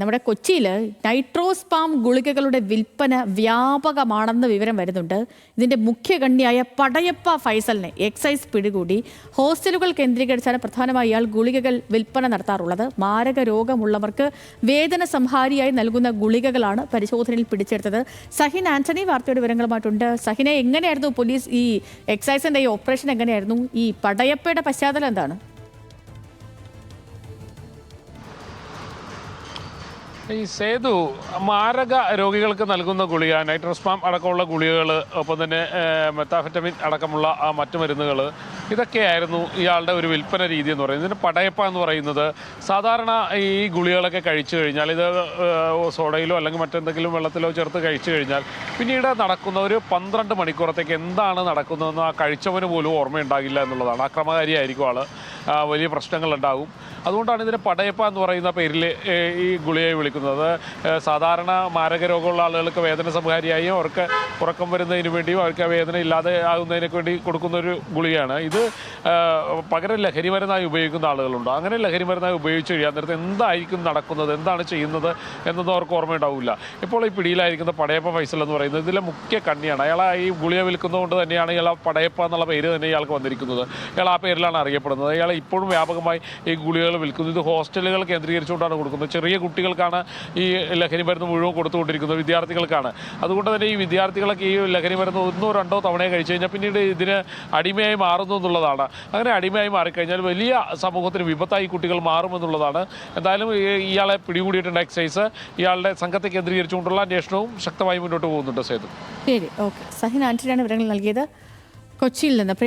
നമ്മുടെ കൊച്ചിയിൽ നൈട്രോസ്പാം ഗുളികകളുടെ വിൽപ്പന വ്യാപകമാണെന്ന് വിവരം വരുന്നുണ്ട്. ഇതിന്റെ മുഖ്യകണ്ണിയായ പടയപ്പ ഫൈസലിനെ എക്സൈസ് പിടികൂടി. ഹോസ്റ്റലുകൾ കേന്ദ്രീകരിച്ചാണ് പ്രധാനമായി ഇയാൾ ഗുളികകൾ വിൽപ്പന നടത്താറുള്ളത്. മാരക രോഗമുള്ളവർക്ക് വേദന സംഹാരിയായി നൽകുന്ന ഗുളികകളാണ് പരിശോധനയിൽ പിടിച്ചെടുത്തത്. സഹിൻ ആന്റണി വാർത്തയുടെ വിവരങ്ങളുമായിട്ടുണ്ട്. സഹിനെ, എങ്ങനെയായിരുന്നു പോലീസ് ഈ എക്സൈസിന്റെ ഈ ഓപ്പറേഷൻ എങ്ങനെയായിരുന്നു? ഈ പടയപ്പയുടെ പശ്ചാത്തലം എന്താണ്? ഈ സേതു മാരക രോഗികൾക്ക് നൽകുന്ന ഗുളിക, നൈട്രോസ്പാം അടക്കമുള്ള ഗുളികകൾ, ഒപ്പം തന്നെ മെത്താഫെറ്റമിൻ അടക്കമുള്ള മറ്റു മരുന്നുകൾ, ഇതൊക്കെയായിരുന്നു ഇയാളുടെ ഒരു വിൽപ്പന രീതി എന്ന് പറയുന്നത്. ഇതിന് പടയപ്പ എന്ന് പറയുന്നത് സാധാരണ ഈ ഗുളികകളൊക്കെ കഴിച്ചു കഴിഞ്ഞാൽ, ഇത് സോഡയിലോ അല്ലെങ്കിൽ മറ്റെന്തെങ്കിലും വെള്ളത്തിലോ ചേർത്ത് കഴിച്ചു കഴിഞ്ഞാൽ പിന്നീട് നടക്കുന്ന ഒരു 12 മണിക്കൂറത്തേക്ക് എന്താണ് നടക്കുന്നതെന്ന് ആ കഴിച്ചവന് പോലും ഓർമ്മയുണ്ടാകില്ല എന്നുള്ളതാണ്. അക്രമകാരിയായിരിക്കും ആൾ, വലിയ പ്രശ്നങ്ങളുണ്ടാകും. അതുകൊണ്ടാണ് ഇതിന് പടയപ്പ എന്ന് പറയുന്ന പേരിൽ ഈ ഗുളികയെ വിളിക്കുന്നത്. സാധാരണ മാരക രോഗമുള്ള ആളുകൾക്ക് വേദന സംഹാരിയായും അവർക്ക് ഉറക്കം വരുന്നതിന് വേണ്ടിയും അവർക്ക് വേദന ഇല്ലാതെ ആകുന്നതിനൊക്കെ വേണ്ടി കൊടുക്കുന്ന ഒരു ഗുളികയാണ് ഇത്. പകരം ലഹരി മരുന്നായി ഉപയോഗിക്കുന്ന ആളുകളുണ്ട്. അങ്ങനെ ലഹരി മരുന്നായി ഉപയോഗിച്ച് കഴിയാൻ നേരത്തെ എന്തായിരിക്കും നടക്കുന്നത്, എന്താണ് ചെയ്യുന്നത് എന്നൊന്നും അവർക്ക് ഓർമ്മയുണ്ടാവില്ല. ഇപ്പോൾ ഈ പിടിയിലായിരിക്കുന്ന പടയപ്പ ഫൈസൽ എന്ന് പറയുന്നത് ഇതിലെ മുഖ്യ കണ്ണിയാണ്. അയാൾ ഈ ഗുളിക വിൽക്കുന്നതുകൊണ്ട് തന്നെയാണ് ഇയാൾ പടയപ്പ എന്നുള്ള പേര് തന്നെ ഇയാൾക്ക് വന്നിരിക്കുന്നത്. ഇയാൾ ആ പേരിലാണ് അറിയപ്പെടുന്നത്. ഇയാൾ ഇപ്പോഴും വ്യാപകമായി ഈ ഗുളികകൾ വിൽക്കുന്നത്. ഇത് ഹോസ്റ്റലുകൾ കേന്ദ്രീകരിച്ചുകൊണ്ടാണ് കൊടുക്കുന്നത്. ചെറിയ കുട്ടികൾക്കാണ് ഈ ലഹരി മരുന്ന് മുഴുവൻ കൊടുത്തുകൊണ്ടിരിക്കുന്നത്, വിദ്യാർത്ഥികൾക്കാണ്. അതുകൊണ്ട് തന്നെ ഈ വിദ്യാർത്ഥികളൊക്കെ ഈ ലഹരി മരുന്ന് 1-2 തവണ കഴിച്ചു കഴിഞ്ഞാൽ പിന്നീട് ഇതിന് അടിമയായി മാറുന്നു എന്നുള്ളതാണ്. അങ്ങനെ അടിമയായി മാറിക്കഴിഞ്ഞാൽ വലിയ സമൂഹത്തിന് വിപത്തായി കുട്ടികൾ മാറുമെന്നുള്ളതാണ്. എന്തായാലും ഇയാളെ പിടികൂടിയിട്ടുണ്ട് എക്സൈസ്. ഇയാളുടെ സംഘത്തെ കേന്ദ്രീകരിച്ചുകൊണ്ടുള്ള അന്വേഷണവും ശക്തമായി മുന്നോട്ട് പോകുന്നുണ്ട്. സേതു, ശരി, ഓക്കെ. സഹിൻ ആന്റണിയാണ് വിവരങ്ങൾ നൽകിയത് കൊച്ചിയിൽ നിന്ന്.